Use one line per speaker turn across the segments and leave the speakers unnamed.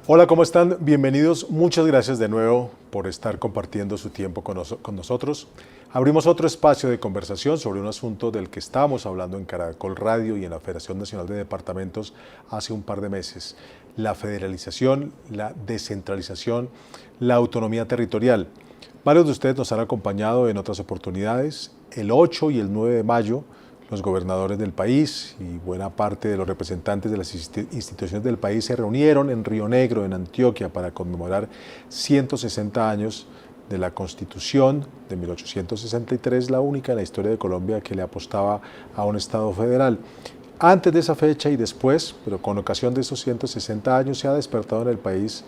Hola, ¿cómo están? Bienvenidos. Muchas gracias de nuevo por estar compartiendo su tiempo con nosotros. Abrimos otro espacio de conversación sobre un asunto del que estábamos hablando en Caracol Radio y en la Federación Nacional de Departamentos hace un par de meses. La federalización, la descentralización, la autonomía territorial. Varios de ustedes nos han acompañado en otras oportunidades. El 8 y el 9 de mayo, los gobernadores del país y buena parte de los representantes de las instituciones del país se reunieron en Río Negro, en Antioquia, para conmemorar 160 años de la Constitución de 1863, la única en la historia de Colombia que le apostaba a un Estado federal. Antes de esa fecha y después, pero con ocasión de esos 160 años, se ha despertado en el país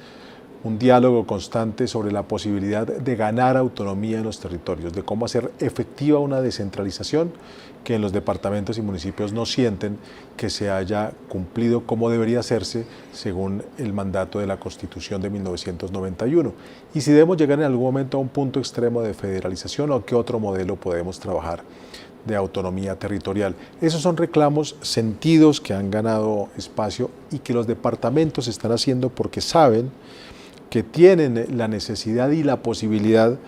un diálogo constante sobre la posibilidad de ganar autonomía en los territorios, de cómo hacer efectiva una descentralización que en los departamentos y municipios no sienten que se haya cumplido como debería hacerse según el mandato de la Constitución de 1991. Y si debemos llegar en algún momento a un punto extremo de federalización o qué otro modelo podemos trabajar de autonomía territorial. Esos son reclamos sentidos que han ganado espacio y que los departamentos están haciendo porque saben que tienen la necesidad y la posibilidad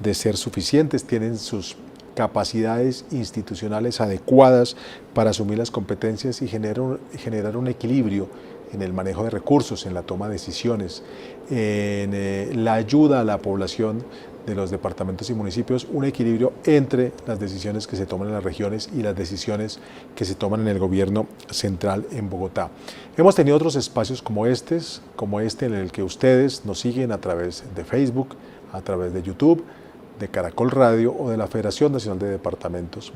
de ser suficientes, tienen sus capacidades institucionales adecuadas para asumir las competencias y generar un equilibrio en el manejo de recursos, en la toma de decisiones, en la ayuda a la población de los departamentos y municipios, un equilibrio entre las decisiones que se toman en las regiones y las decisiones que se toman en el gobierno central en Bogotá. Hemos tenido otros espacios como este en el que ustedes nos siguen a través de Facebook, a través de YouTube, de Caracol Radio o de la Federación Nacional de Departamentos.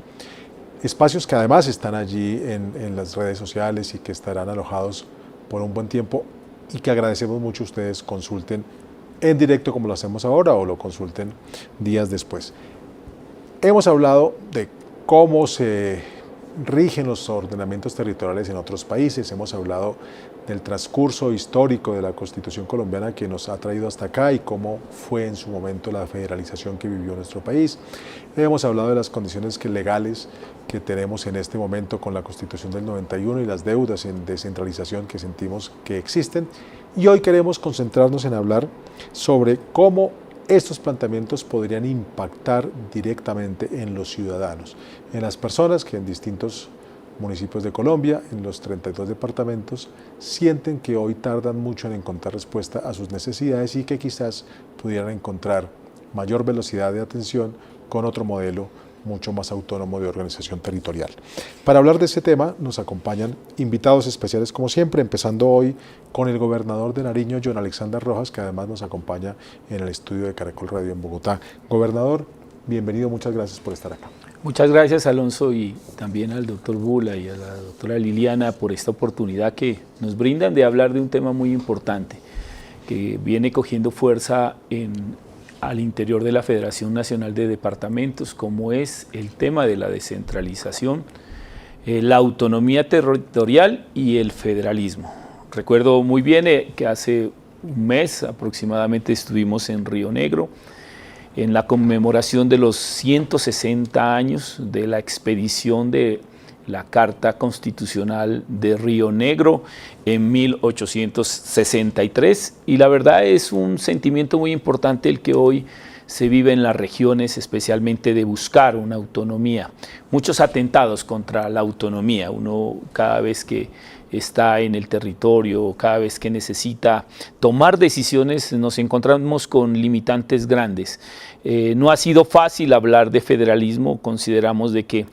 Espacios que además están allí en las redes sociales y que estarán alojados por un buen tiempo y que agradecemos mucho a ustedes consulten en directo como lo hacemos ahora o lo consulten días después. Hemos hablado de cómo se rigen los ordenamientos territoriales en otros países, hemos hablado del transcurso histórico de la Constitución colombiana que nos ha traído hasta acá y cómo fue en su momento la federalización que vivió nuestro país. Hemos hablado de las condiciones legales que tenemos en este momento con la Constitución del 91 y las deudas en descentralización que sentimos que existen. Y hoy queremos concentrarnos en hablar sobre cómo estos planteamientos podrían impactar directamente en los ciudadanos, en las personas que en distintos municipios de Colombia, en los 32 departamentos, sienten que hoy tardan mucho en encontrar respuesta a sus necesidades y que quizás pudieran encontrar mayor velocidad de atención con otro modelo mucho más autónomo de organización territorial. Para hablar de ese tema nos acompañan invitados especiales como siempre, empezando hoy con el gobernador de Nariño, John Alexander Rojas, que además nos acompaña en el estudio de Caracol Radio en Bogotá. Gobernador, bienvenido, muchas gracias por estar acá.
Muchas gracias, Alonso, y también al doctor Bula y a la doctora Liliana por esta oportunidad que nos brindan de hablar de un tema muy importante que viene cogiendo fuerza al interior de la Federación Nacional de Departamentos, como es el tema de la descentralización, la autonomía territorial y el federalismo. Recuerdo muy bien que hace un mes aproximadamente estuvimos en Río Negro, en la conmemoración de los 160 años de la expedición de la Carta Constitucional de Río Negro en 1863, y la verdad es un sentimiento muy importante el que hoy se vive en las regiones, especialmente de buscar una autonomía. Muchos atentados contra la autonomía, uno cada vez que está en el territorio, cada vez que necesita tomar decisiones, nos encontramos con limitantes grandes. No ha sido fácil hablar de federalismo, consideramos de que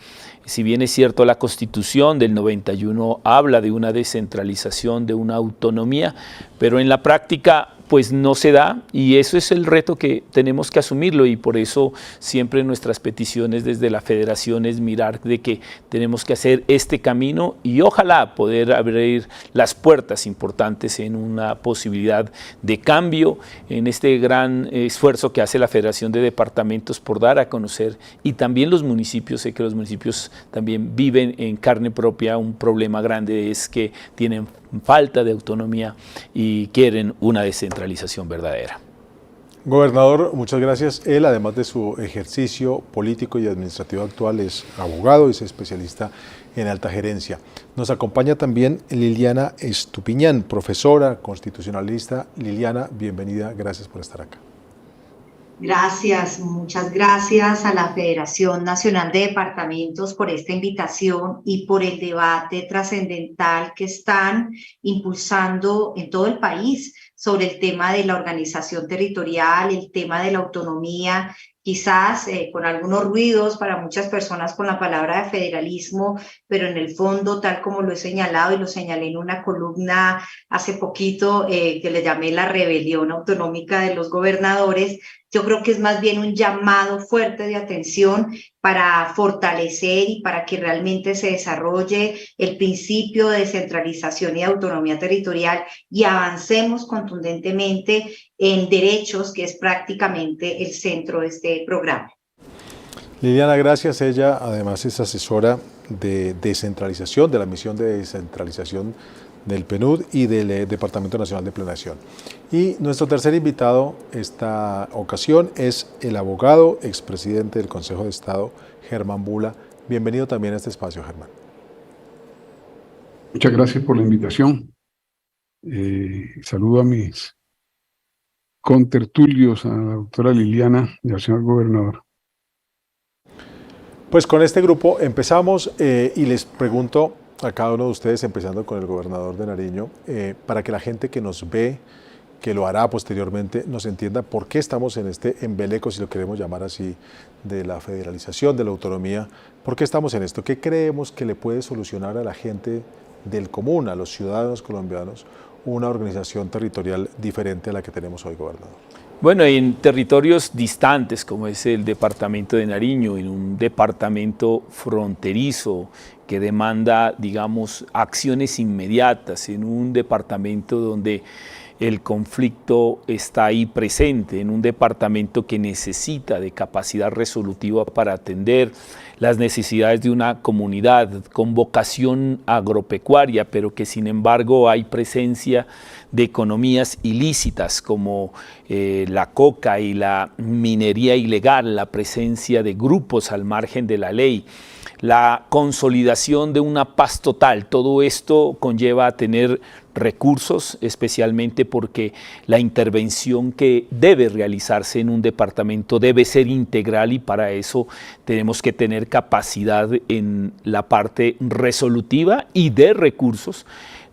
si bien es cierto la Constitución del 91 habla de una descentralización, de una autonomía, pero en la práctica pues no se da, y eso es el reto que tenemos que asumirlo, y por eso siempre nuestras peticiones desde la federación es mirar de que tenemos que hacer este camino y ojalá poder abrir las puertas importantes en una posibilidad de cambio en este gran esfuerzo que hace la Federación de Departamentos por dar a conocer, y también los municipios. Sé que los municipios también viven en carne propia un problema grande, es que tienen falta de autonomía y quieren una descentralización verdadera.
Gobernador, muchas gracias. Él, además de su ejercicio político y administrativo actual, es abogado y es especialista en alta gerencia. Nos acompaña también Liliana Estupiñán, profesora constitucionalista. Liliana, bienvenida, gracias por estar acá.
Gracias, muchas gracias a la Federación Nacional de Departamentos por esta invitación y por el debate trascendental que están impulsando en todo el país sobre el tema de la organización territorial, el tema de la autonomía, quizás con algunos ruidos para muchas personas con la palabra de federalismo, pero en el fondo, tal como lo he señalado y lo señalé en una columna hace poquito que le llamé la rebelión autonómica de los gobernadores, yo creo que es más bien un llamado fuerte de atención para fortalecer y para que realmente se desarrolle el principio de descentralización y de autonomía territorial y avancemos contundentemente en derechos, que es prácticamente el centro de este programa.
Liliana, gracias. Ella además es asesora de descentralización, de la misión de descentralización del PNUD y del Departamento Nacional de Planeación. Y nuestro tercer invitado esta ocasión es el abogado, expresidente del Consejo de Estado, Germán Bula. Bienvenido también a este espacio, Germán.
Muchas gracias por la invitación. Saludo a mis contertulios, a la doctora Liliana y al señor gobernador.
Pues con este grupo empezamos y les pregunto a cada uno de ustedes, empezando con el gobernador de Nariño, para que la gente que nos ve, que lo hará posteriormente, nos entienda por qué estamos en este embeleco, si lo queremos llamar así, de la federalización, de la autonomía. ¿Por qué estamos en esto? ¿Qué creemos que le puede solucionar a la gente del común, a los ciudadanos colombianos, una organización territorial diferente a la que tenemos hoy, gobernador?
Bueno, en territorios distantes, como es el departamento de Nariño, en un departamento fronterizo que demanda, digamos, acciones inmediatas, en un departamento donde el conflicto está ahí presente, en un departamento que necesita de capacidad resolutiva para atender las necesidades de una comunidad con vocación agropecuaria, pero que sin embargo hay presencia de economías ilícitas como la coca y la minería ilegal, la presencia de grupos al margen de la ley, la consolidación de una paz total. Todo esto conlleva a tener recursos, especialmente porque la intervención que debe realizarse en un departamento debe ser integral y para eso tenemos que tener capacidad en la parte resolutiva y de recursos.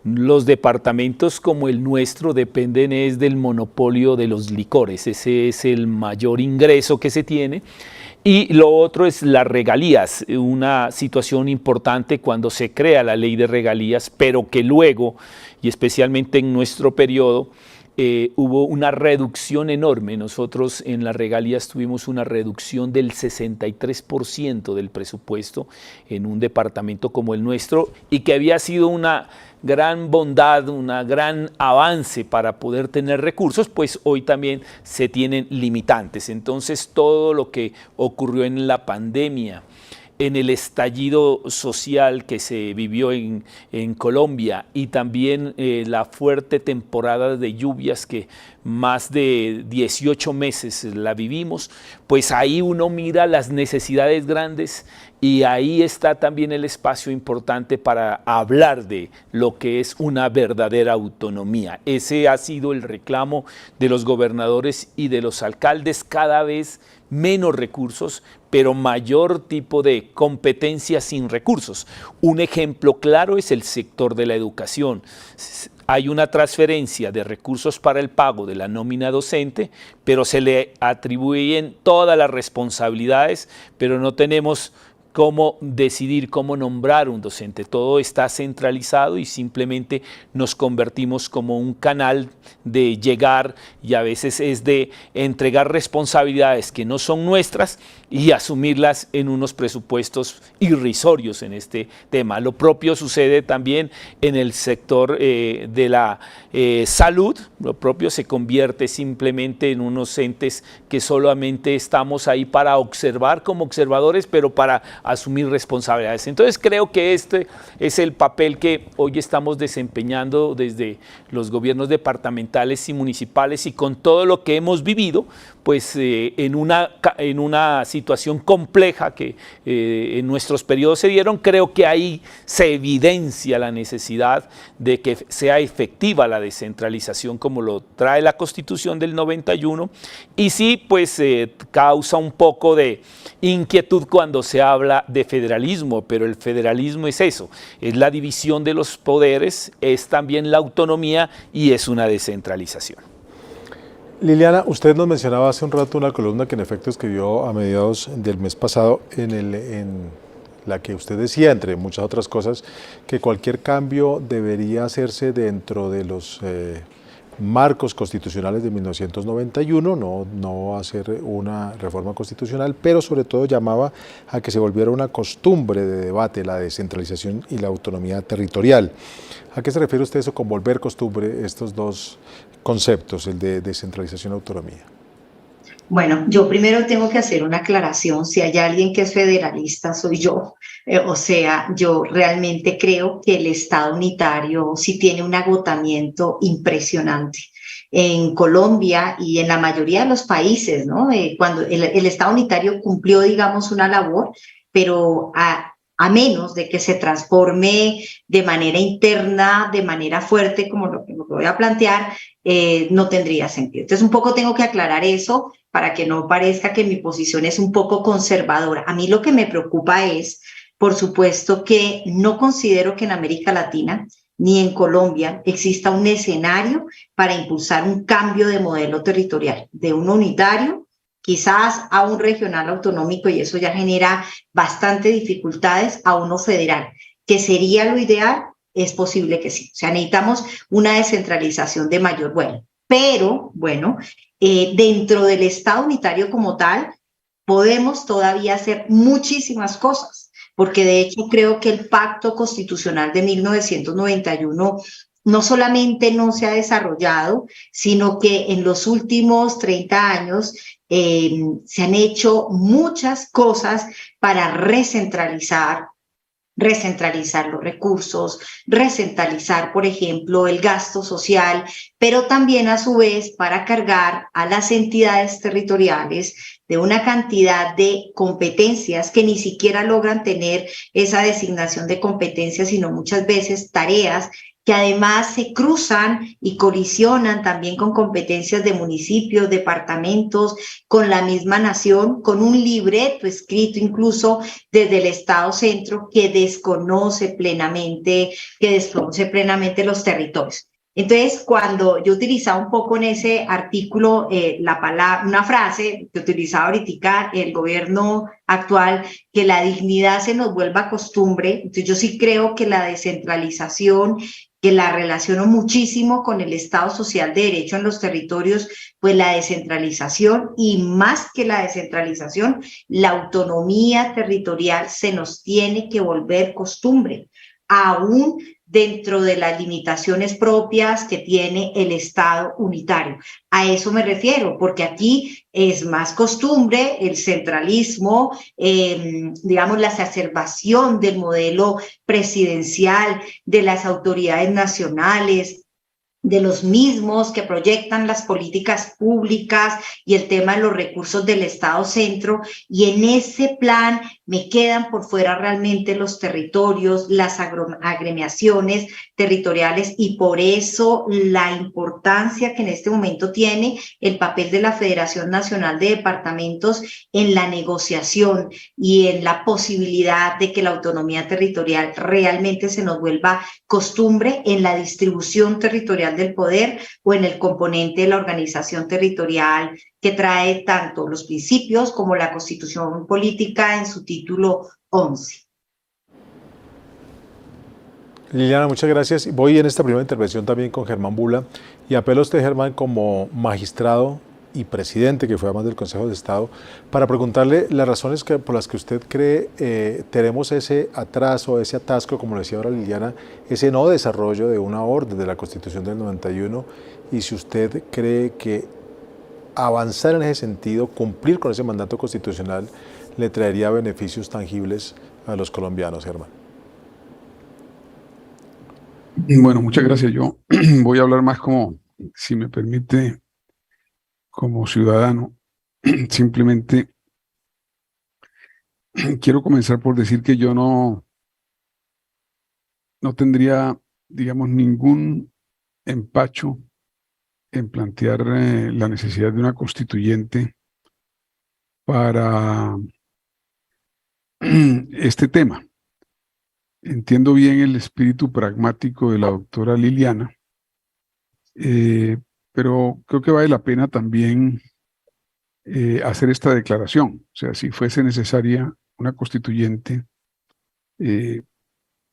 Los departamentos como el nuestro dependen es del monopolio de los licores, ese es el mayor ingreso que se tiene. Y lo otro es las regalías, una situación importante cuando se crea la ley de regalías, pero que luego, y especialmente en nuestro periodo, hubo una reducción enorme. Nosotros en las regalías tuvimos una reducción del 63% del presupuesto en un departamento como el nuestro y que había sido una gran bondad, un gran avance para poder tener recursos, pues hoy también se tienen limitantes. Entonces todo lo que ocurrió en la pandemia, en el estallido social que se vivió en Colombia y también la fuerte temporada de lluvias que más de 18 meses la vivimos, pues ahí uno mira las necesidades grandes y ahí está también el espacio importante para hablar de lo que es una verdadera autonomía. Ese ha sido el reclamo de los gobernadores y de los alcaldes, cada vez menos recursos, pero mayor tipo de competencia sin recursos. Un ejemplo claro es el sector de la educación. Hay una transferencia de recursos para el pago de la nómina docente, pero se le atribuyen todas las responsabilidades, pero no tenemos cómo decidir, cómo nombrar un docente. Todo está centralizado y simplemente nos convertimos como un canal de llegar y a veces es de entregar responsabilidades que no son nuestras y asumirlas en unos presupuestos irrisorios en este tema. Lo propio sucede también en el sector de la salud. Lo propio se convierte simplemente en unos entes que solamente estamos ahí para observar como observadores, pero para asumir responsabilidades. Entonces creo que este es el papel que hoy estamos desempeñando desde los gobiernos departamentales y municipales, y con todo lo que hemos vivido, pues en una situación compleja que en nuestros periodos se dieron, creo que ahí se evidencia la necesidad de que sea efectiva la descentralización como lo trae la Constitución del 91, y sí, pues causa un poco de inquietud cuando se habla de federalismo, pero el federalismo es eso, es la división de los poderes, es también la autonomía y es una descentralización.
Liliana, usted nos mencionaba hace un rato una columna que en efecto escribió a mediados del mes pasado en la que usted decía, entre muchas otras cosas, que cualquier cambio debería hacerse dentro de los marcos constitucionales de 1991, no hacer una reforma constitucional, pero sobre todo llamaba a que se volviera una costumbre de debate la descentralización y la autonomía territorial. ¿A qué se refiere usted eso con volver costumbre estos dos conceptos, el de descentralización y autonomía?
Bueno, yo primero tengo que hacer una aclaración. Si hay alguien que es federalista, soy yo. O sea, yo realmente creo que el Estado unitario sí tiene un agotamiento impresionante. En Colombia y en la mayoría de los países, ¿no? Cuando el Estado unitario cumplió, digamos, una labor, pero a menos de que se transforme de manera interna, de manera fuerte, como lo que voy a plantear, no tendría sentido. Entonces, un poco tengo que aclarar eso para que no parezca que mi posición es un poco conservadora. A mí lo que me preocupa es, por supuesto, que no considero que en América Latina ni en Colombia exista un escenario para impulsar un cambio de modelo territorial, de uno unitario, quizás a un regional autonómico, y eso ya genera bastante dificultades, a uno federal, que sería lo ideal. Es posible que sí. O sea, necesitamos una descentralización de mayor vuelo. Pero, bueno, dentro del Estado unitario como tal, podemos todavía hacer muchísimas cosas, porque de hecho creo que el Pacto Constitucional de 1991 no solamente no se ha desarrollado, sino que en los últimos 30 años se han hecho muchas cosas para recentralizar los recursos, recentralizar, por ejemplo, el gasto social, pero también a su vez para cargar a las entidades territoriales de una cantidad de competencias que ni siquiera logran tener esa designación de competencias, sino muchas veces tareas que además se cruzan y colisionan también con competencias de municipios, departamentos, con la misma nación, con un libreto escrito incluso desde el Estado centro que desconoce plenamente los territorios. Entonces, cuando yo utilizaba un poco en ese artículo una frase que utilizaba ahorita el gobierno actual, que la dignidad se nos vuelva costumbre, entonces yo sí creo que la descentralización, que la relaciono muchísimo con el Estado social de derecho en los territorios, pues la descentralización, y más que la descentralización, la autonomía territorial se nos tiene que volver costumbre, aún dentro de las limitaciones propias que tiene el Estado unitario. A eso me refiero, porque aquí es más costumbre el centralismo, digamos, la exacerbación del modelo presidencial, de las autoridades nacionales, de los mismos que proyectan las políticas públicas y el tema de los recursos del Estado centro, y en ese plan me quedan por fuera realmente los territorios, las agremiaciones territoriales, y por eso la importancia que en este momento tiene el papel de la Federación Nacional de Departamentos en la negociación y en la posibilidad de que la autonomía territorial realmente se nos vuelva costumbre en la distribución territorial del poder o en el componente de la organización territorial que trae tanto los principios como la Constitución Política en su título 11.
Liliana, muchas gracias. Voy en esta primera intervención también con Germán Bula, y apelo a usted, Germán, como magistrado y presidente, que fue además del Consejo de Estado, para preguntarle las razones por las que usted cree tenemos ese atraso, ese atasco, como decía ahora Liliana, ese no desarrollo de una orden de la Constitución del 91, y si usted cree que avanzar en ese sentido, cumplir con ese mandato constitucional, le traería beneficios tangibles a los colombianos, Germán?
Bueno, muchas gracias. Yo voy a hablar más como, si me permite, como ciudadano. Simplemente quiero comenzar por decir que yo no tendría, digamos, ningún empacho en plantear la necesidad de una constituyente para este tema. Entiendo bien el espíritu pragmático de la doctora Liliana, pero creo que vale la pena también hacer esta declaración. O sea, si fuese necesaria una constituyente,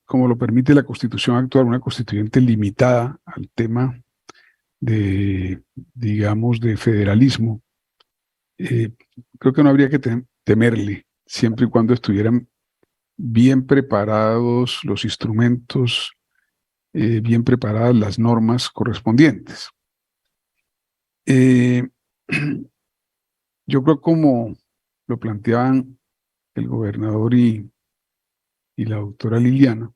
como lo permite la Constitución actual, una constituyente limitada al tema de, digamos, de federalismo, creo que no habría que temerle, siempre y cuando estuvieran bien preparados los instrumentos, bien preparadas las normas correspondientes. Yo creo, como lo planteaban el gobernador y la doctora Liliana,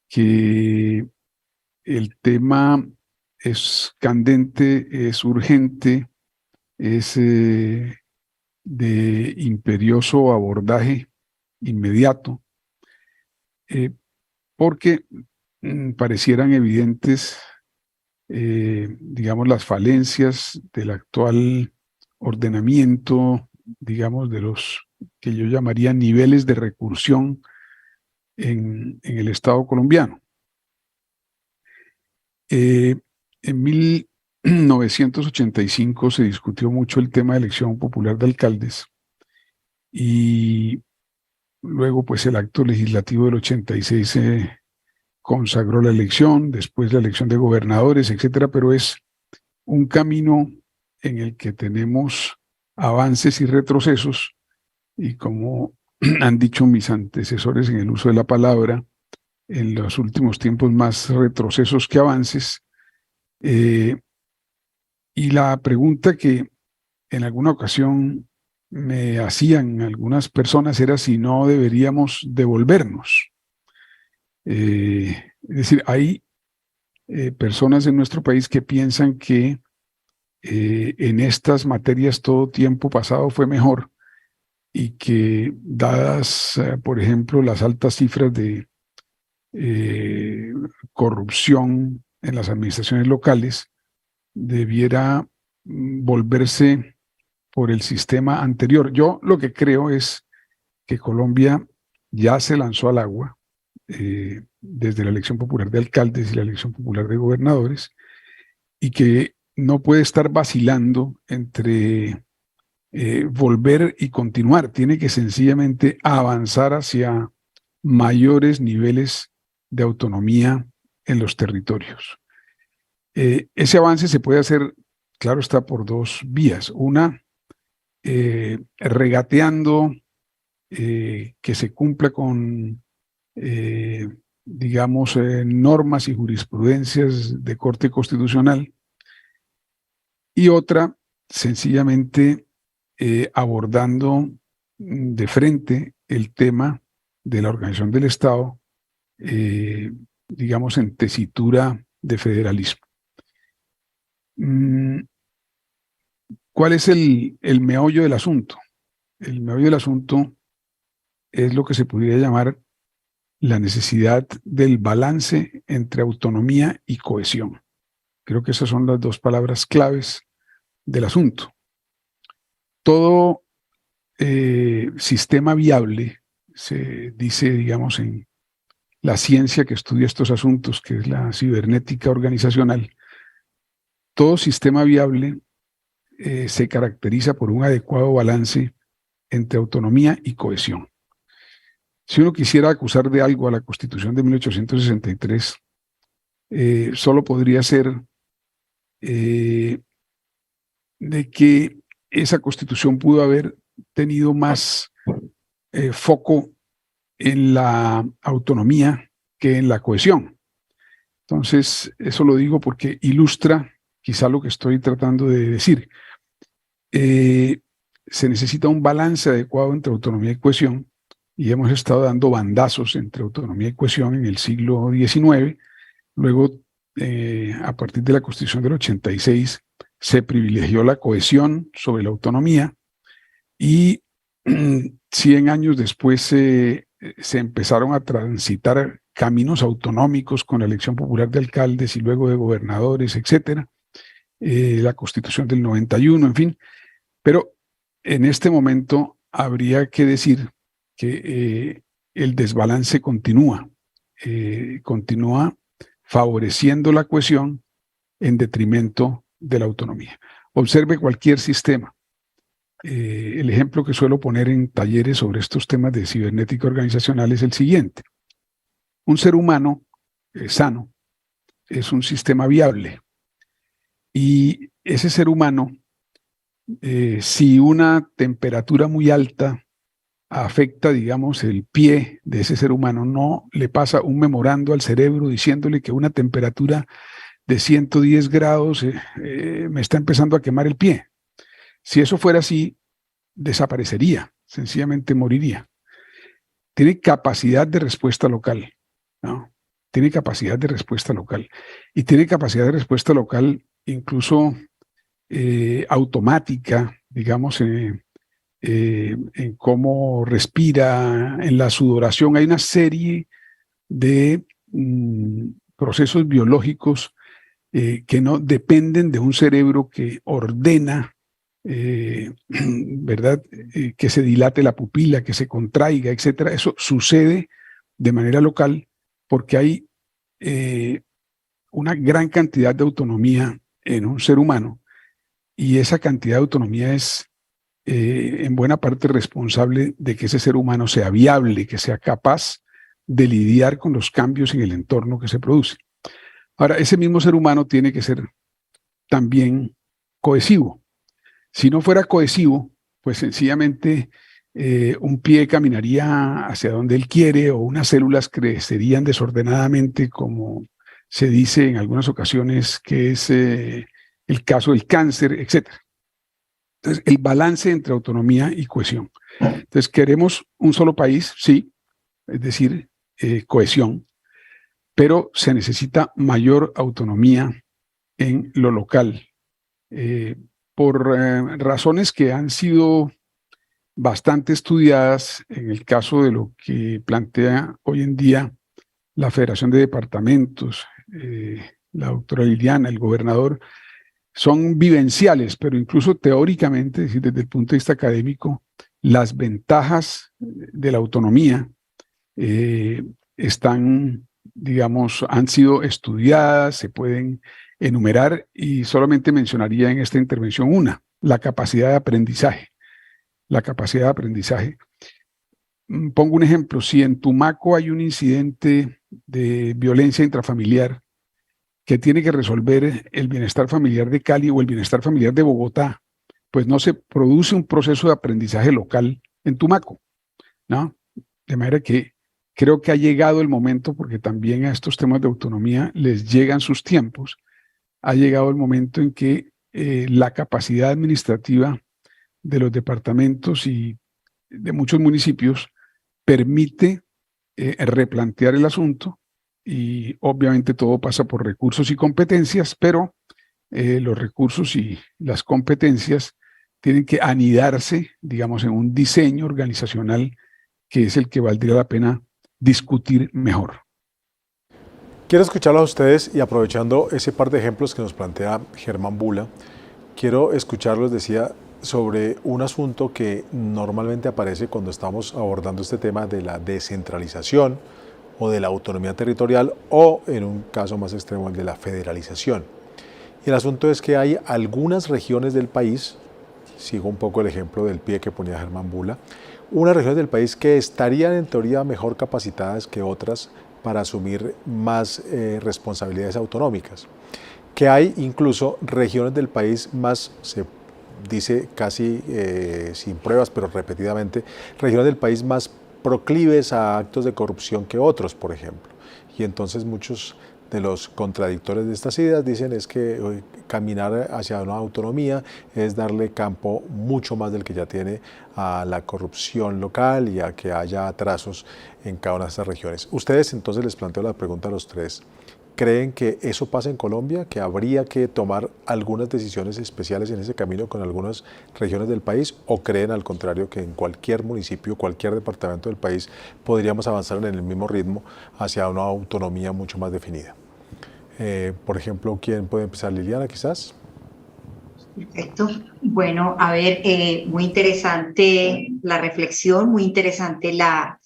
que el tema es candente, es urgente, es de imperioso abordaje inmediato, porque parecieran evidentes, digamos, las falencias del actual ordenamiento, digamos, de los que yo llamaría niveles de recursión en el Estado colombiano. En 1985 se discutió mucho el tema de elección popular de alcaldes, y luego pues el acto legislativo del 86 se consagró la elección, después la elección de gobernadores, etcétera, pero es un camino en el que tenemos avances y retrocesos, y como han dicho mis antecesores en el uso de la palabra, en los últimos tiempos más retrocesos que avances. Y la pregunta que en alguna ocasión me hacían algunas personas era si no deberíamos devolvernos. Es decir, hay personas en nuestro país que piensan que en estas materias todo tiempo pasado fue mejor, y que dadas, por ejemplo, las altas cifras de corrupción en las administraciones locales, debiera volverse por el sistema anterior. Yo lo que creo es que Colombia ya se lanzó al agua desde la elección popular de alcaldes y la elección popular de gobernadores, y que no puede estar vacilando entre volver y continuar. Tiene que sencillamente avanzar hacia mayores niveles de autonomía en los territorios. Ese avance se puede hacer, claro está, por dos vías. Una, regateando que se cumpla con, digamos, normas y jurisprudencias de corte constitucional, y otra, sencillamente abordando de frente el tema de la organización del Estado, digamos, en tesitura de federalismo. ¿Cuál es el meollo del asunto? El meollo del asunto es lo que se podría llamar la necesidad del balance entre autonomía y cohesión. Creo que esas son las dos palabras claves del asunto. Todo sistema viable, se dice, digamos, en la ciencia que estudia estos asuntos, que es la cibernética organizacional, todo sistema viable se caracteriza por un adecuado balance entre autonomía y cohesión. Si uno quisiera acusar de algo a la Constitución de 1863, solo podría ser de que esa Constitución pudo haber tenido más foco en la autonomía que en la cohesión. Entonces, eso lo digo porque ilustra quizá lo que estoy tratando de decir. se necesita un balance adecuado entre autonomía y cohesión, y hemos estado dando bandazos entre autonomía y cohesión en el siglo XIX. Luego, a partir de la Constitución del 86, se privilegió la cohesión sobre la autonomía, y 100 años después se empezaron a transitar caminos autonómicos con la elección popular de alcaldes y luego de gobernadores, etcétera, la Constitución del 91, en fin. Pero en este momento habría que decir que el desbalance continúa favoreciendo la cohesión en detrimento de la autonomía. Observe cualquier sistema. El ejemplo que suelo poner en talleres sobre estos temas de cibernética organizacional es el siguiente. Un ser humano sano es un sistema viable, y ese ser humano, si una temperatura muy alta afecta, digamos, el pie de ese ser humano, no le pasa un memorando al cerebro diciéndole que una temperatura de 110 grados me está empezando a quemar el pie. Si eso fuera así, desaparecería, sencillamente moriría. Tiene capacidad de respuesta local, ¿no? Tiene capacidad de respuesta local. Y tiene capacidad de respuesta local incluso automática, digamos, en cómo respira, en la sudoración. Hay una serie de procesos biológicos que no dependen de un cerebro que ordena, ¿verdad? Que se dilate la pupila, que se contraiga, etcétera. Eso sucede de manera local porque hay una gran cantidad de autonomía en un ser humano, y esa cantidad de autonomía es en buena parte responsable de que ese ser humano sea viable, que sea capaz de lidiar con los cambios en el entorno que se produce. Ahora, ese mismo ser humano tiene que ser también cohesivo. Si no fuera cohesivo, pues sencillamente un pie caminaría hacia donde él quiere, o unas células crecerían desordenadamente, como se dice en algunas ocasiones que es el caso del cáncer, etc. Entonces, el balance entre autonomía y cohesión. Entonces, queremos un solo país, sí, es decir, cohesión, pero se necesita mayor autonomía en lo local, por razones que han sido bastante estudiadas en el caso de lo que plantea hoy en día la Federación de Departamentos, la doctora Liliana, el gobernador. Son vivenciales, pero incluso teóricamente, es decir, desde el punto de vista académico, las ventajas de la autonomía están, digamos, han sido estudiadas, se pueden enumerar, y solamente mencionaría en esta intervención una: la capacidad de aprendizaje. La capacidad de aprendizaje. Pongo un ejemplo: si en Tumaco hay un incidente de violencia intrafamiliar que tiene que resolver el bienestar familiar de Cali o el bienestar familiar de Bogotá, pues no se produce un proceso de aprendizaje local en Tumaco, ¿no? De manera que creo que ha llegado el momento, porque también a estos temas de autonomía les llegan sus tiempos, ha llegado el momento en que la capacidad administrativa de los departamentos y de muchos municipios permite replantear el asunto, y obviamente todo pasa por recursos y competencias, pero los recursos y las competencias tienen que anidarse, digamos, en un diseño organizacional que es el que valdría la pena discutir mejor.
Quiero escucharlos a ustedes, y aprovechando ese par de ejemplos que nos plantea Germán Bula, quiero escucharlos, decía, sobre un asunto que normalmente aparece cuando estamos abordando este tema de la descentralización o de la autonomía territorial, o en un caso más extremo, el de la federalización. Y el asunto es que hay algunas regiones del país, sigo un poco el ejemplo del pie que ponía Germán Bula, unas regiones del país que estarían en teoría mejor capacitadas que otras para asumir más responsabilidades autonómicas, que hay incluso regiones del país más, se dice casi sin pruebas, pero repetidamente, regiones del país más proclives a actos de corrupción que otros, por ejemplo. Y entonces muchos de los contradictores de estas ideas dicen es que caminar hacia una autonomía es darle campo mucho más del que ya tiene a la corrupción local y a que haya atrasos en cada una de estas regiones. Ustedes, entonces, les planteo la pregunta a los tres. ¿Creen que eso pasa en Colombia, que habría que tomar algunas decisiones especiales en ese camino con algunas regiones del país, o creen al contrario que en cualquier municipio, cualquier departamento del país podríamos avanzar en el mismo ritmo hacia una autonomía mucho más definida? Por ejemplo, ¿quién puede empezar? Liliana, quizás.
Perfecto. Bueno, a ver, muy interesante la reflexión, muy interesante la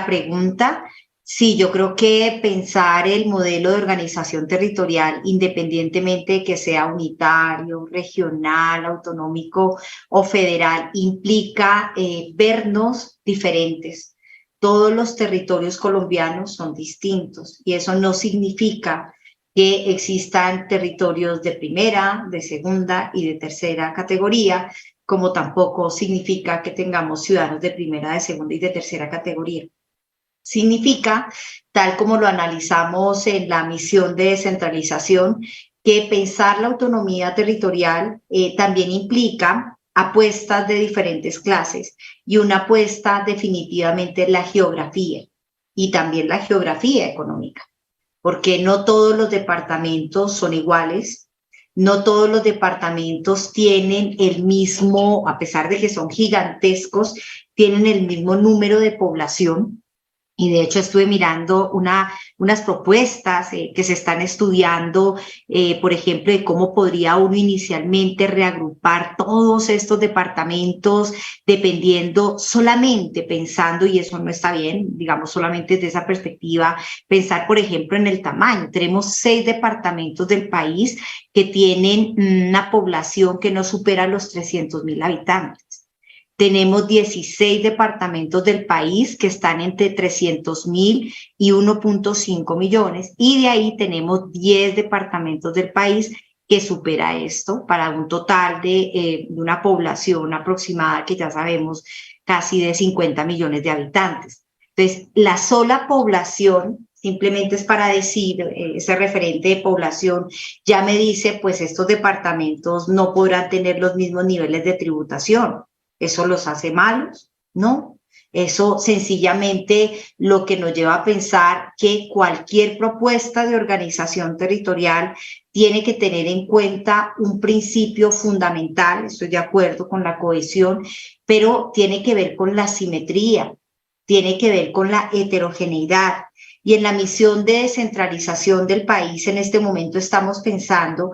pregunta. Sí, yo creo que pensar el modelo de organización territorial, independientemente de que sea unitario, regional, autonómico o federal, implica vernos diferentes. Todos los territorios colombianos son distintos y eso no significa que existan territorios de primera, de segunda y de tercera categoría, como tampoco significa que tengamos ciudadanos de primera, de segunda y de tercera categoría. Significa, tal como lo analizamos en la misión de descentralización, que pensar la autonomía territorial también implica apuestas de diferentes clases y una apuesta definitivamente en la geografía y también la geografía económica, porque no todos los departamentos son iguales, no todos los departamentos tienen el mismo, a pesar de que son gigantescos, tienen el mismo número de población. Y de hecho estuve mirando unas propuestas que se están estudiando, por ejemplo, de cómo podría uno inicialmente reagrupar todos estos departamentos dependiendo, solamente pensando, y eso no está bien, digamos, solamente desde esa perspectiva, pensar, por ejemplo, en el tamaño. Tenemos 6 departamentos del país que tienen una población que no supera los 300.000 habitantes. Tenemos 16 departamentos del país que están entre 300.000 y 1.5 millones. Y de ahí tenemos 10 departamentos del país que supera esto, para un total de una población aproximada que ya sabemos casi de 50 millones de habitantes. Entonces, la sola población, simplemente es para decir, ese referente de población ya me dice, pues estos departamentos no podrán tener los mismos niveles de tributación. ¿Eso los hace malos? No. Eso sencillamente lo que nos lleva a pensar que cualquier propuesta de organización territorial tiene que tener en cuenta un principio fundamental, estoy de acuerdo con la cohesión, pero tiene que ver con la simetría, tiene que ver con la heterogeneidad. Y en la misión de descentralización del país en este momento estamos pensando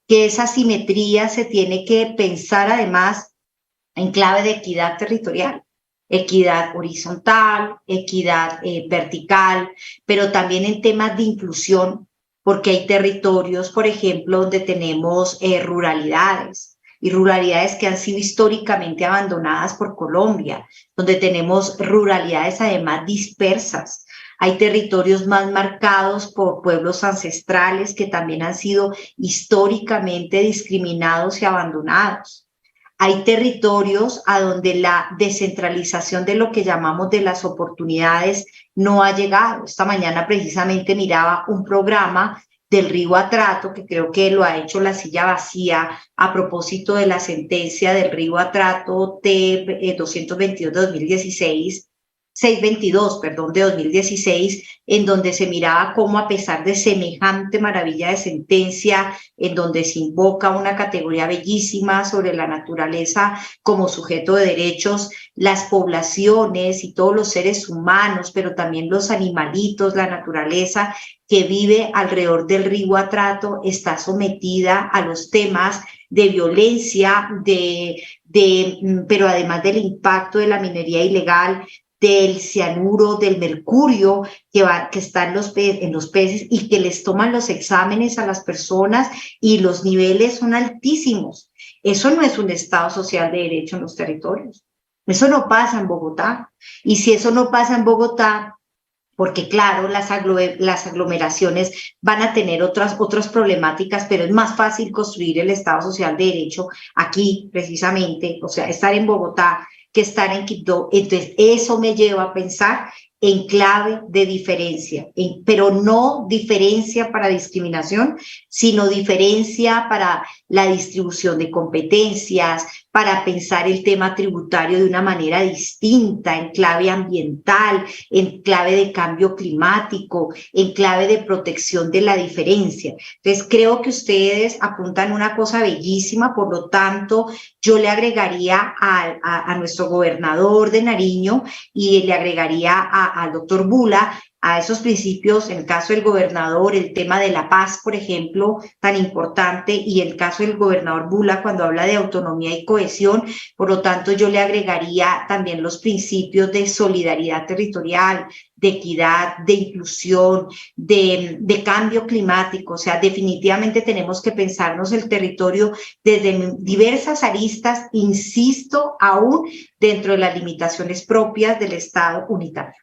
que esa simetría se tiene que pensar además en clave de equidad territorial, equidad horizontal, equidad vertical, pero también en temas de inclusión, porque hay territorios, por ejemplo, donde tenemos ruralidades, y ruralidades que han sido históricamente abandonadas por Colombia, donde tenemos ruralidades además dispersas. Hay territorios más marcados por pueblos ancestrales que también han sido históricamente discriminados y abandonados. Hay territorios a donde la descentralización de lo que llamamos de las oportunidades no ha llegado. Esta mañana precisamente miraba un programa del Río Atrato, que creo que lo ha hecho La Silla Vacía, a propósito de la sentencia del Río Atrato T-222 de 2016, 622, perdón, de 2016, en donde se miraba cómo, a pesar de semejante maravilla de sentencia, en donde se invoca una categoría bellísima sobre la naturaleza como sujeto de derechos, las poblaciones y todos los seres humanos, pero también los animalitos, la naturaleza que vive alrededor del río Atrato, está sometida a los temas de violencia, pero además del impacto de la minería ilegal, del cianuro, del mercurio que está en los peces y que les toman los exámenes a las personas y los niveles son altísimos. Eso no es un Estado social de derecho en los territorios. Eso no pasa en Bogotá. Y si eso no pasa en Bogotá, porque claro, las aglomeraciones van a tener otras problemáticas, pero es más fácil construir el Estado social de derecho aquí, precisamente, o sea, estar en Bogotá que estar en Quibdó. Entonces, eso me lleva a pensar en clave de diferencia, pero no diferencia para discriminación, sino diferencia para la distribución de competencias, para pensar el tema tributario de una manera distinta, en clave ambiental, en clave de cambio climático, en clave de protección de la diferencia. Entonces, creo que ustedes apuntan una cosa bellísima, por lo tanto, yo le agregaría a nuestro gobernador de Nariño y le agregaría al doctor Bula a esos principios, en el caso del gobernador, el tema de la paz, por ejemplo, tan importante, y el caso del gobernador Bula cuando habla de autonomía y cohesión. Por lo tanto, yo le agregaría también los principios de solidaridad territorial, de equidad, de inclusión, de cambio climático. O sea, definitivamente tenemos que pensarnos el territorio desde diversas aristas, insisto, aún dentro de las limitaciones propias del Estado unitario.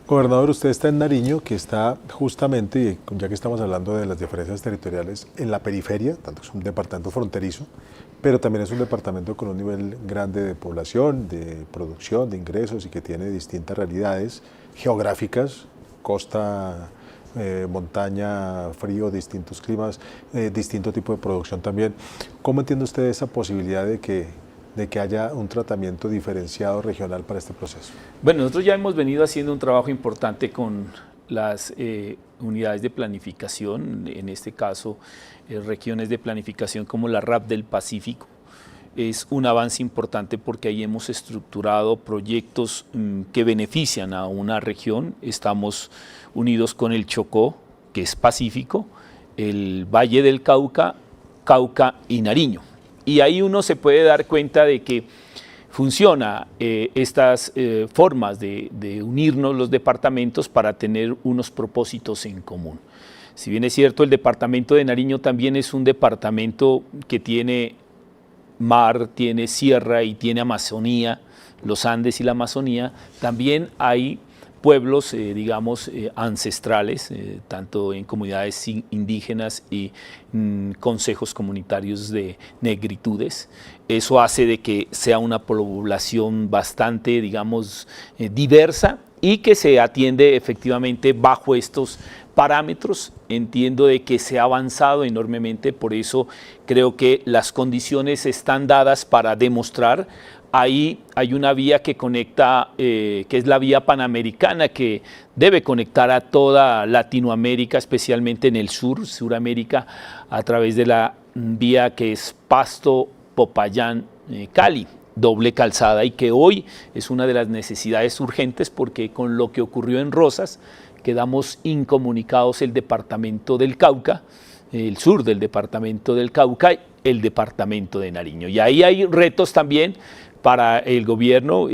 Gobernador, usted está en Nariño, que está justamente, ya que estamos hablando de las diferencias territoriales, en la periferia, tanto es un departamento fronterizo, pero también es un departamento con un nivel grande de población, de producción, de ingresos y que tiene distintas realidades geográficas, costa, montaña, frío, distintos climas, distinto tipo de producción también. ¿Cómo entiende usted esa posibilidad de que haya un tratamiento diferenciado regional para este proceso?
Bueno, nosotros ya hemos venido haciendo un trabajo importante con las unidades de planificación, en este caso regiones de planificación como la RAP del Pacífico. Es un avance importante porque ahí hemos estructurado proyectos que benefician a una región. Estamos unidos con el Chocó, que es Pacífico, el Valle del Cauca, Cauca y Nariño. Y ahí uno se puede dar cuenta de que funciona estas formas de unirnos los departamentos para tener unos propósitos en común. Si bien es cierto, el departamento de Nariño también es un departamento que tiene mar, tiene sierra y tiene Amazonía, los Andes y la Amazonía, también hay pueblos, digamos, ancestrales, tanto en comunidades indígenas y consejos comunitarios de negritudes. Eso hace de que sea una población bastante, digamos, diversa y que se atiende efectivamente bajo estos parámetros. Entiendo de que se ha avanzado enormemente, por eso creo que las condiciones están dadas para demostrar. Ahí hay una vía que conecta, que es la vía panamericana, que debe conectar a toda Latinoamérica, especialmente en el sur, Suramérica, a través de la vía que es Pasto, Popayán, Cali, doble calzada, y que hoy es una de las necesidades urgentes porque con lo que ocurrió en Rosas, quedamos incomunicados el departamento del Cauca, el sur del departamento del Cauca, el departamento de Nariño. Y ahí hay retos también para el gobierno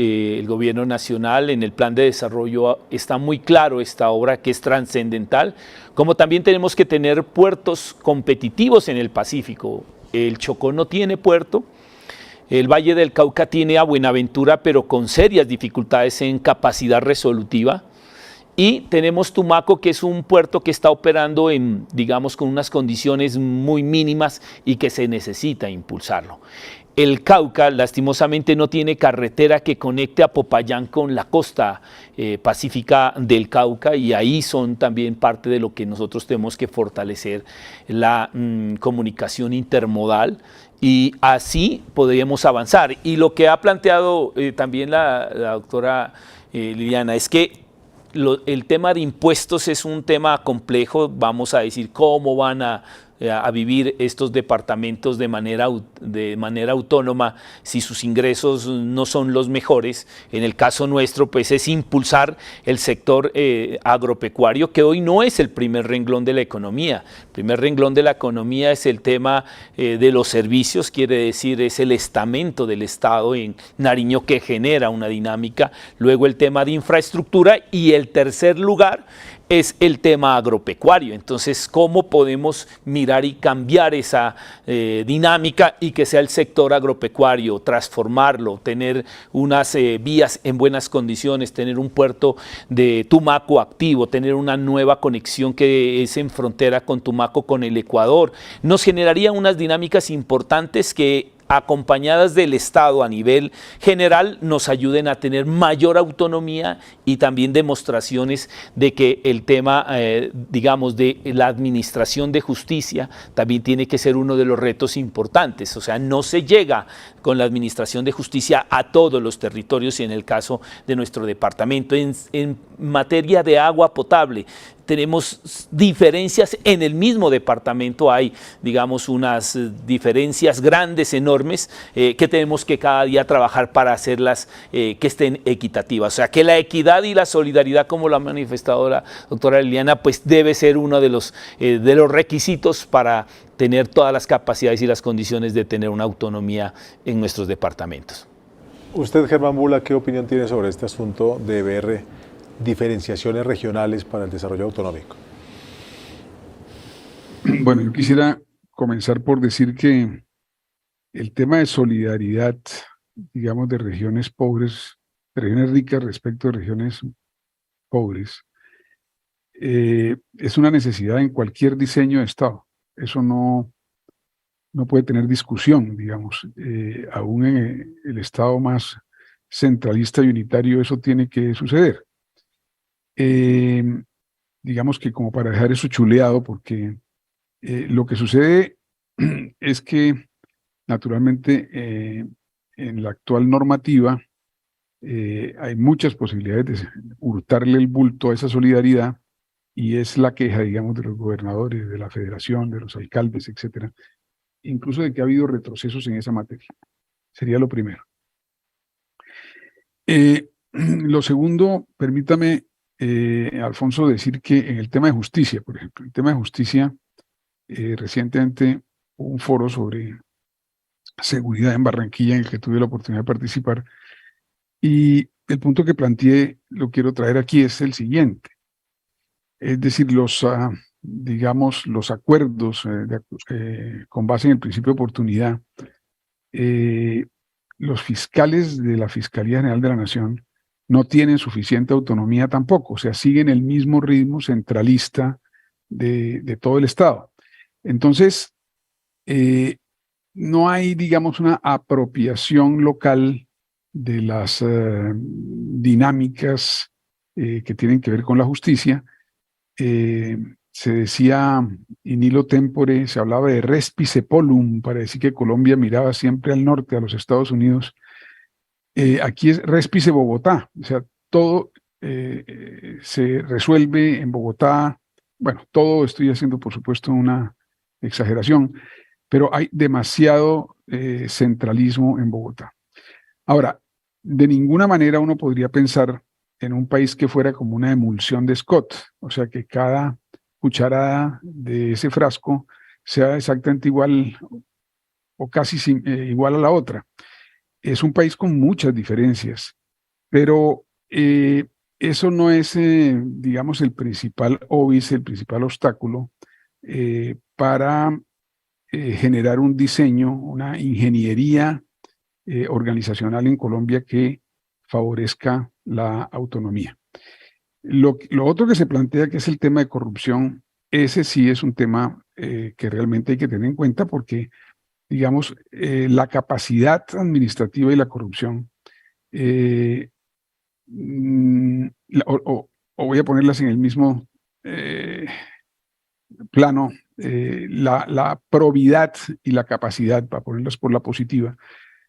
nacional. En el plan de desarrollo está muy claro esta obra que es trascendental, como también tenemos que tener puertos competitivos en el Pacífico. El Chocó no tiene puerto, el Valle del Cauca tiene a Buenaventura, pero con serias dificultades en capacidad resolutiva. Y tenemos Tumaco, que es un puerto que está operando en, digamos, con unas condiciones muy mínimas y que se necesita impulsarlo. El Cauca, lastimosamente, no tiene carretera que conecte a Popayán con la costa pacífica del Cauca, y ahí son también parte de lo que nosotros tenemos que fortalecer, la comunicación intermodal, y así podríamos avanzar. Y lo que ha planteado también la doctora Liliana es que el tema de impuestos es un tema complejo. Vamos a decir cómo van a vivir estos departamentos de manera autónoma si sus ingresos no son los mejores. En el caso nuestro, pues es impulsar el sector agropecuario, que hoy no es el primer renglón de la economía. El primer renglón de la economía es el tema de los servicios, quiere decir, es el estamento del Estado en Nariño que genera una dinámica. Luego el tema de infraestructura, y el tercer lugar es el tema agropecuario. Entonces, ¿cómo podemos mirar y cambiar esa dinámica y que sea el sector agropecuario, transformarlo, tener unas vías en buenas condiciones, tener un puerto de Tumaco activo, tener una nueva conexión que es en frontera con Tumaco, con el Ecuador? Nos generaría unas dinámicas importantes que acompañadas del Estado a nivel general, nos ayuden a tener mayor autonomía y también demostraciones de que el tema, digamos, de la administración de justicia también tiene que ser uno de los retos importantes. O sea, no se llega con la administración de justicia a todos los territorios y en el caso de nuestro departamento. En materia de agua potable, tenemos diferencias en el mismo departamento, hay, digamos, unas diferencias grandes, enormes, que tenemos que cada día trabajar para hacerlas que estén equitativas. O sea, que la equidad y la solidaridad, como lo ha manifestado la doctora Liliana, pues debe ser uno de los requisitos para tener todas las capacidades y las condiciones de tener una autonomía en nuestros departamentos.
Usted, Germán Bula, ¿qué opinión tiene sobre este asunto de ver diferenciaciones regionales para el desarrollo autonómico?
Bueno, yo quisiera comenzar por decir que el tema de solidaridad, digamos, de regiones pobres, de regiones ricas respecto de regiones pobres, es una necesidad en cualquier diseño de Estado. Eso no puede tener discusión, digamos. Aún en el Estado más centralista y unitario eso tiene que suceder. Digamos que como para dejar eso chuleado, porque lo que sucede es que naturalmente en la actual normativa hay muchas posibilidades de hurtarle el bulto a esa solidaridad y es la queja, digamos, de los gobernadores, de la federación, de los alcaldes, etcétera, incluso de que ha habido retrocesos en esa materia. Sería lo primero. Lo segundo, permítame, Alfonso, decir que en el tema de justicia, por ejemplo, el tema de justicia, recientemente hubo un foro sobre seguridad en Barranquilla en el que tuve la oportunidad de participar y el punto que planteé, lo quiero traer aquí, es el siguiente. Es decir, digamos, los acuerdos con base en el principio de oportunidad, los fiscales de la Fiscalía General de la Nación no tienen suficiente autonomía tampoco, o sea, siguen el mismo ritmo centralista de todo el Estado. Entonces, no hay, digamos, una apropiación local de las dinámicas que tienen que ver con la justicia. Se decía in illo tempore, se hablaba de respice polum, para decir que Colombia miraba siempre al norte, a los Estados Unidos. Aquí es respice Bogotá, o sea, todo se resuelve en Bogotá. Bueno, todo estoy haciendo, por supuesto, una exageración, pero hay demasiado centralismo en Bogotá. Ahora, de ninguna manera uno podría pensar en un país que fuera como una emulsión de Scott, o sea, que cada cucharada de ese frasco sea exactamente igual o casi igual a la otra. Es un país con muchas diferencias, pero eso no es, digamos, el principal óbice, el principal obstáculo para generar un diseño, una ingeniería organizacional en Colombia que favorezca la autonomía. Lo otro que se plantea, que es el tema de corrupción, ese sí es un tema que realmente hay que tener en cuenta porque, digamos, la capacidad administrativa y la corrupción, o voy a ponerlas en el mismo plano, la probidad y la capacidad, para ponerlas por la positiva,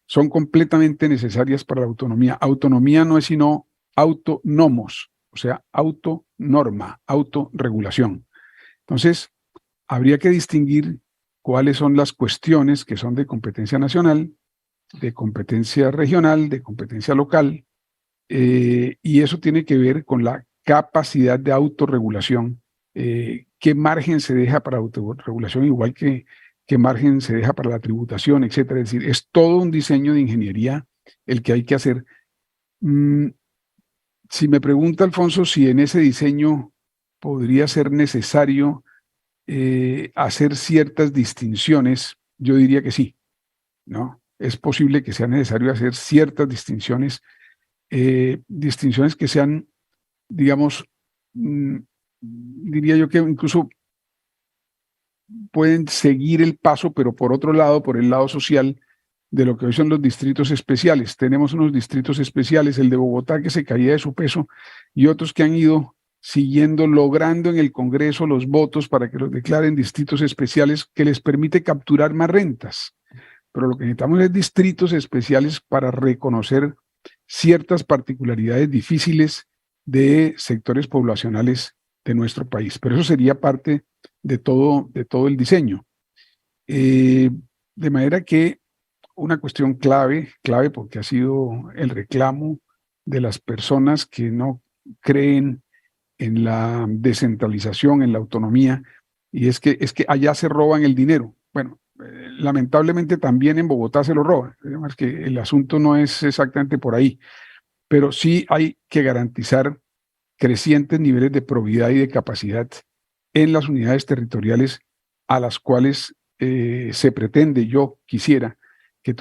son completamente necesarias para la autonomía. Autonomía no es sino autónomos, o sea, autonorma, autorregulación. Entonces, habría que distinguir cuáles son las cuestiones que son de competencia nacional, de competencia regional, de competencia local, y eso tiene que ver con la capacidad de autorregulación. ¿Qué margen se deja para autorregulación? Igual que qué margen se deja para la tributación, etcétera. Es decir, es todo un diseño de ingeniería el que hay que hacer. Si me pregunta, Alfonso, si en ese diseño podría ser necesario hacer ciertas distinciones, yo diría que sí, ¿no? Es posible que sea necesario hacer ciertas distinciones, distinciones que sean, digamos, diría yo que incluso pueden seguir el paso, pero por otro lado, por el lado social, de lo que hoy son los distritos especiales. Tenemos unos distritos especiales, el de Bogotá que se caía de su peso y otros que han ido siguiendo, logrando en el Congreso los votos para que los declaren distritos especiales que les permite capturar más rentas. Pero lo que necesitamos es distritos especiales para reconocer ciertas particularidades difíciles de sectores poblacionales de nuestro país. Pero eso sería parte de todo el diseño. De manera que una cuestión clave porque ha sido el reclamo de las personas que no creen en la descentralización, en la autonomía, y es que allá se roban el dinero. Bueno, lamentablemente también en Bogotá se lo roban. Es que el asunto no es exactamente por ahí, pero sí hay que garantizar crecientes niveles de probidad y de capacidad en las unidades territoriales a las cuales se pretende, yo quisiera, que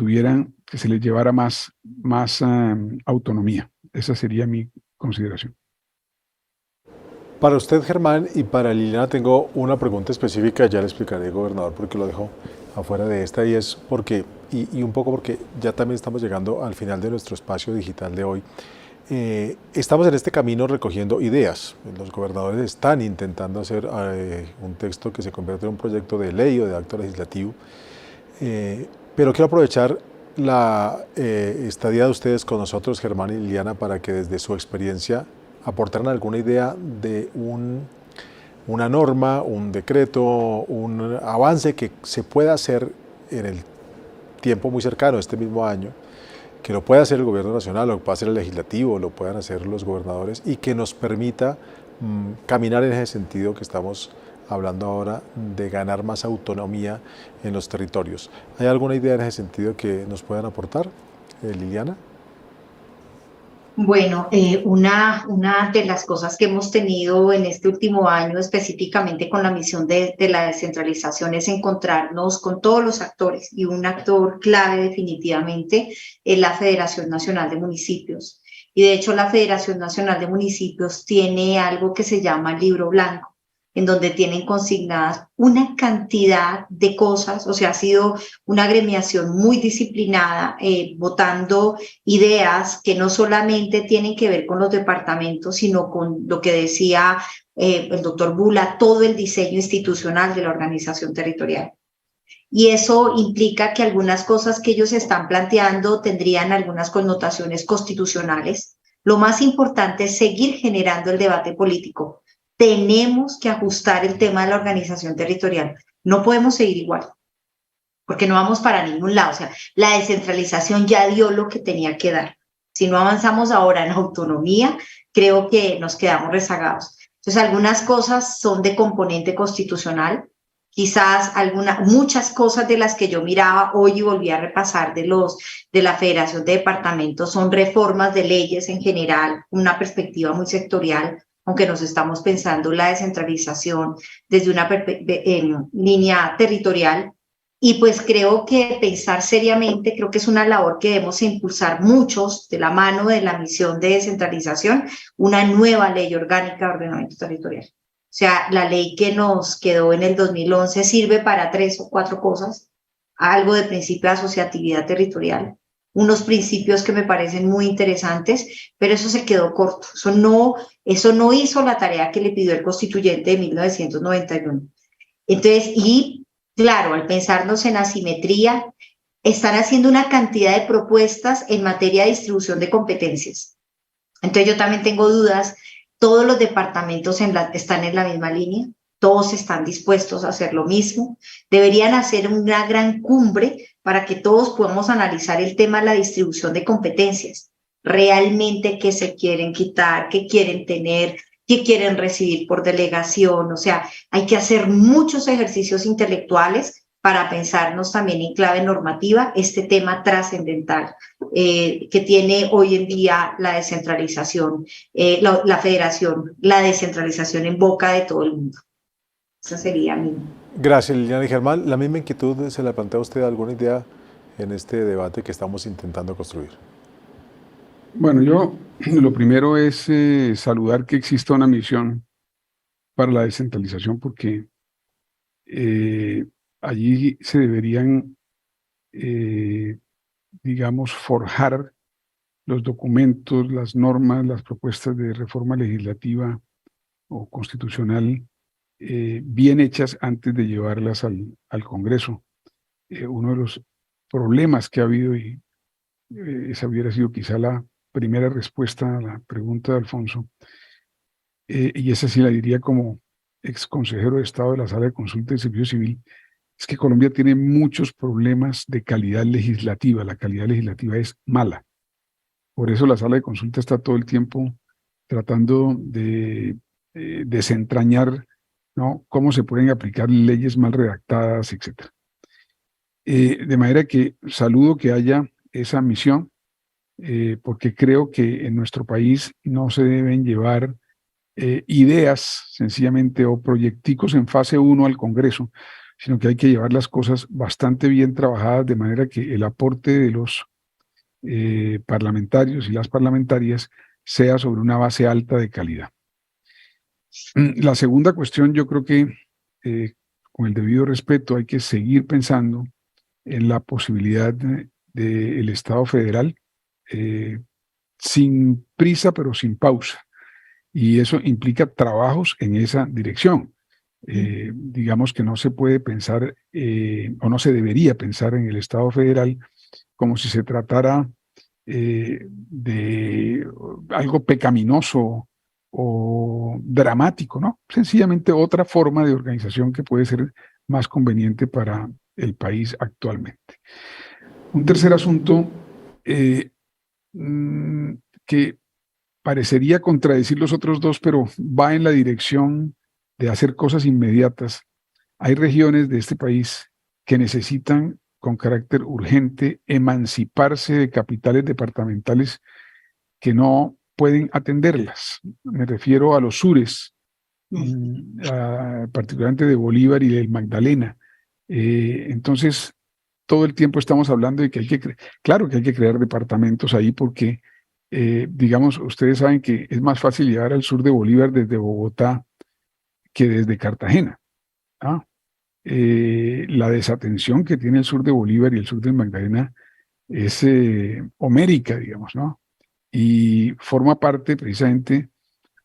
se les llevara más autonomía. Esa sería mi consideración.
Para usted, Germán, y para Liliana tengo una pregunta específica, ya le explicaré, gobernador, por qué lo dejo afuera de esta, y es porque, y un poco porque ya también estamos llegando al final de nuestro espacio digital de hoy. Estamos en este camino recogiendo ideas. Los gobernadores están intentando hacer un texto que se convierta en un proyecto de ley o de acto legislativo, pero quiero aprovechar la estadía de ustedes con nosotros, Germán y Liliana, para que desde su experiencia aportaran alguna idea de una norma, un decreto, un avance que se pueda hacer en el tiempo muy cercano, este mismo año, que lo pueda hacer el gobierno nacional, lo pueda hacer el legislativo, lo puedan hacer los gobernadores, y que nos permita caminar en ese sentido que estamos hablando ahora, de ganar más autonomía en los territorios. ¿Hay alguna idea en ese sentido que nos puedan aportar, Liliana?
Bueno, una de las cosas que hemos tenido en este último año, específicamente con la misión de la descentralización, es encontrarnos con todos los actores, y un actor clave definitivamente es la Federación Nacional de Municipios. Y de hecho la Federación Nacional de Municipios tiene algo que se llama el Libro Blanco, en donde tienen consignadas una cantidad de cosas. O sea, ha sido una agremiación muy disciplinada, votando ideas que no solamente tienen que ver con los departamentos, sino con lo que decía el doctor Bula, todo el diseño institucional de la organización territorial. Y eso implica que algunas cosas que ellos están planteando tendrían algunas connotaciones constitucionales. Lo más importante es seguir generando el debate político. Tenemos que ajustar el tema de la organización territorial. No podemos seguir igual, porque no vamos para ningún lado. O sea, la descentralización ya dio lo que tenía que dar. Si no avanzamos ahora en autonomía, creo que nos quedamos rezagados. Entonces, algunas cosas son de componente constitucional. Quizás muchas cosas de las que yo miraba hoy y volví a repasar de la Federación de Departamentos son reformas de leyes en general, una perspectiva muy sectorial, aunque nos estamos pensando la descentralización desde una línea territorial. Y pues creo que pensar seriamente, creo que es una labor que debemos impulsar muchos de la mano de la misión de descentralización, una nueva ley orgánica de ordenamiento territorial. O sea, la ley que nos quedó en el 2011 sirve para 3 o 4 cosas: algo de principio de asociatividad territorial, unos principios que me parecen muy interesantes, pero eso se quedó corto. Eso no hizo la tarea que le pidió el constituyente de 1991. Entonces, y claro, al pensarnos en asimetría, están haciendo una cantidad de propuestas en materia de distribución de competencias. Entonces yo también tengo dudas. Todos los departamentos están en la misma línea, todos están dispuestos a hacer lo mismo. Deberían hacer una gran cumbre para que todos podamos analizar el tema de la distribución de competencias. Realmente, qué se quieren quitar, qué quieren tener, qué quieren recibir por delegación. O sea, hay que hacer muchos ejercicios intelectuales para pensarnos también en clave normativa este tema trascendental que tiene hoy en día la descentralización, la federación, la descentralización en boca de todo el mundo. Esa sería mi...
Gracias, Liliana y Germán. ¿La misma inquietud se la plantea usted alguna idea en este debate que estamos intentando construir?
Bueno, yo lo primero es saludar que exista una misión para la descentralización, porque allí se deberían digamos, forjar los documentos, las normas, las propuestas de reforma legislativa o constitucional bien hechas antes de llevarlas al Congreso. Uno de los problemas que ha habido, y esa hubiera sido quizá la primera respuesta a la pregunta de Alfonso, y esa sí la diría como ex consejero de Estado de la Sala de Consulta del Servicio Civil, es que Colombia tiene muchos problemas de calidad legislativa. La calidad legislativa es mala. Por eso la Sala de Consulta está todo el tiempo tratando de desentrañar, ¿no?, cómo se pueden aplicar leyes mal redactadas, etc. De manera que saludo que haya esa misión, porque creo que en nuestro país no se deben llevar ideas sencillamente o proyecticos en fase 1 al Congreso, sino que hay que llevar las cosas bastante bien trabajadas de manera que el aporte de los parlamentarios y las parlamentarias sea sobre una base alta de calidad. La segunda cuestión, yo creo que con el debido respeto hay que seguir pensando en la posibilidad del Estado federal sin prisa pero sin pausa. Y eso implica trabajos en esa dirección. Digamos que no se puede pensar o no se debería pensar en el Estado federal como si se tratara de algo pecaminoso o dramático, ¿no? Sencillamente otra forma de organización que puede ser más conveniente para el país actualmente. Un tercer asunto que parecería contradecir los otros dos, pero va en la dirección de hacer cosas inmediatas. Hay regiones de este país que necesitan con carácter urgente emanciparse de capitales departamentales que no pueden atenderlas. Me refiero a los sures, particularmente de Bolívar y del Magdalena. Entonces, todo el tiempo estamos hablando de que claro que hay que crear departamentos ahí porque, digamos, ustedes saben que es más fácil llegar al sur de Bolívar desde Bogotá que desde Cartagena. La desatención que tiene el sur de Bolívar y el sur del Magdalena es homérica, digamos, ¿no? Y forma parte precisamente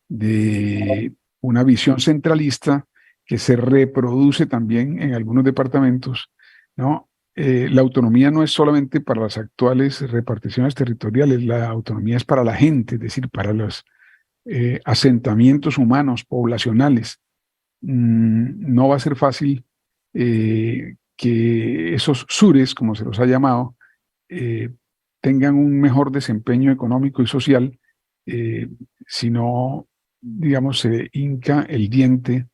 de una visión centralista que se reproduce también en algunos departamentos, ¿no? La autonomía no es solamente para las actuales reparticiones territoriales, la autonomía es para la gente, es decir, para los asentamientos humanos, poblacionales. No va a ser fácil que esos sures, como se los ha llamado, tengan un mejor desempeño económico y social si no, digamos, se hinca el diente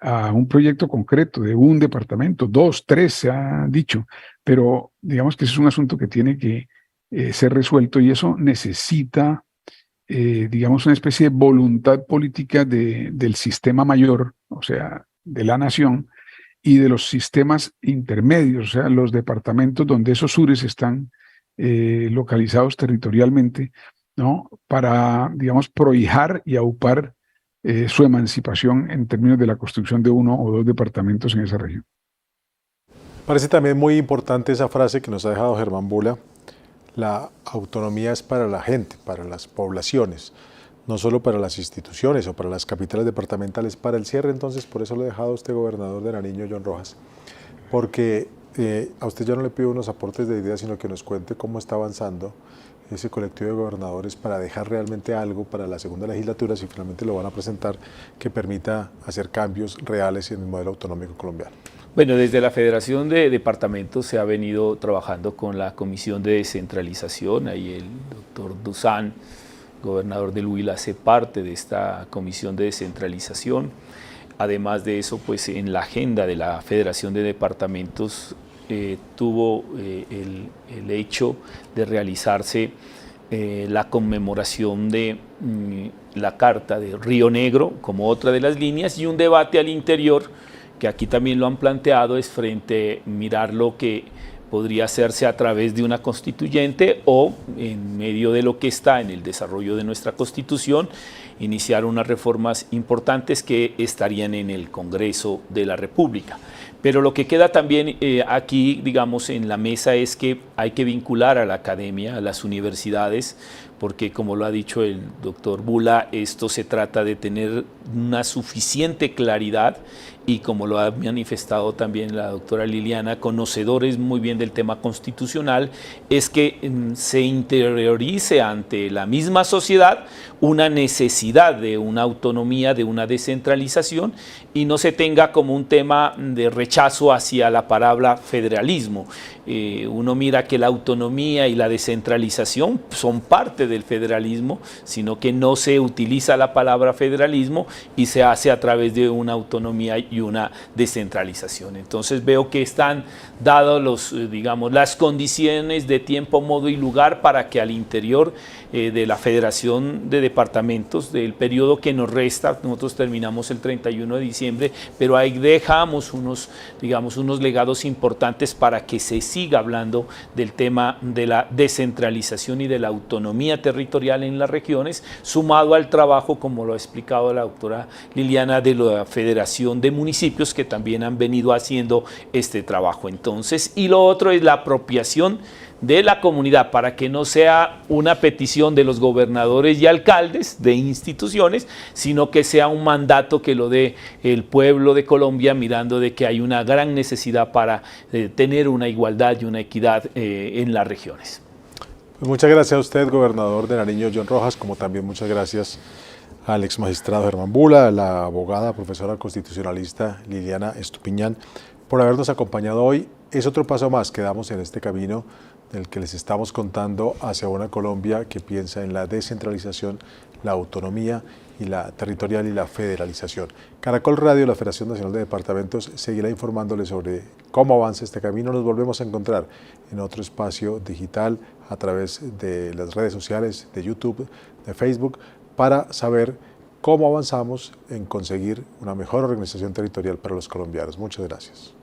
a un proyecto concreto de un departamento, 2, 3 se ha dicho, pero digamos que ese es un asunto que tiene que ser resuelto y eso necesita, digamos, una especie de voluntad política del sistema mayor, o sea, de la nación, y de los sistemas intermedios, o sea, los departamentos donde esos sures están localizados territorialmente, ¿no? Para, digamos, prohijar y aupar su emancipación en términos de la construcción de 1 o 2 departamentos en esa región.
Parece también muy importante esa frase que nos ha dejado Germán Bula: la autonomía es para la gente, para las poblaciones, no solo para las instituciones o para las capitales departamentales. Para el cierre, entonces, por eso lo he dejado a usted, gobernador de Nariño, John Rojas, porque a usted ya no le pido unos aportes de ideas, sino que nos cuente cómo está avanzando ese colectivo de gobernadores para dejar realmente algo para la segunda legislatura, si finalmente lo van a presentar, que permita hacer cambios reales en el modelo autonómico colombiano.
Bueno, desde la Federación de Departamentos se ha venido trabajando con la Comisión de Descentralización. Ahí el doctor Dusan, gobernador del Huila, hace parte de esta Comisión de Descentralización. Además de eso, pues en la agenda de la Federación de Departamentos tuvo el hecho de realizarse la conmemoración de la Carta de Río Negro como otra de las líneas, y un debate al interior que aquí también lo han planteado es frente a mirar lo que podría hacerse a través de una constituyente o en medio de lo que está en el desarrollo de nuestra Constitución, iniciar unas reformas importantes que estarían en el Congreso de la República. Pero lo que queda también aquí, digamos, en la mesa es que hay que vincular a la academia, a las universidades, porque como lo ha dicho el doctor Bula, esto se trata de tener una suficiente claridad y como lo ha manifestado también la doctora Liliana, conocedores muy bien del tema constitucional, es que se interiorice ante la misma sociedad una necesidad de una autonomía, de una descentralización y no se tenga como un tema de rechazo hacia la palabra federalismo. Uno mira que la autonomía y la descentralización son parte del federalismo, sino que no se utiliza la palabra federalismo y se hace a través de una autonomía y una descentralización. Entonces veo que están dados digamos, las condiciones de tiempo, modo y lugar para que al interior de la Federación de Departamentos, del periodo que nos resta, nosotros terminamos el 31 de diciembre, pero ahí dejamos digamos, unos legados importantes para que se siga hablando del tema de la descentralización y de la autonomía territorial en las regiones, sumado al trabajo, como lo ha explicado la doctora Liliana, de la Federación de Municipios, que también han venido haciendo este trabajo. Entonces, y lo otro es la apropiación de la comunidad, para que no sea una petición de los gobernadores y alcaldes de instituciones, sino que sea un mandato que lo dé el pueblo de Colombia, mirando de que hay una gran necesidad para tener una igualdad y una equidad en las regiones.
Pues muchas gracias a usted, gobernador de Nariño, John Rojas, como también muchas gracias al ex magistrado Germán Bula, a la abogada, profesora constitucionalista Liliana Estupiñán, por habernos acompañado hoy. Es otro paso más que damos en este camino del que les estamos contando hacia una Colombia que piensa en la descentralización, la autonomía y la territorial y la federalización. Caracol Radio, la Federación Nacional de Departamentos, seguirá informándoles sobre cómo avanza este camino. Nos volvemos a encontrar en otro espacio digital a través de las redes sociales, de YouTube, de Facebook, para saber cómo avanzamos en conseguir una mejor organización territorial para los colombianos. Muchas gracias.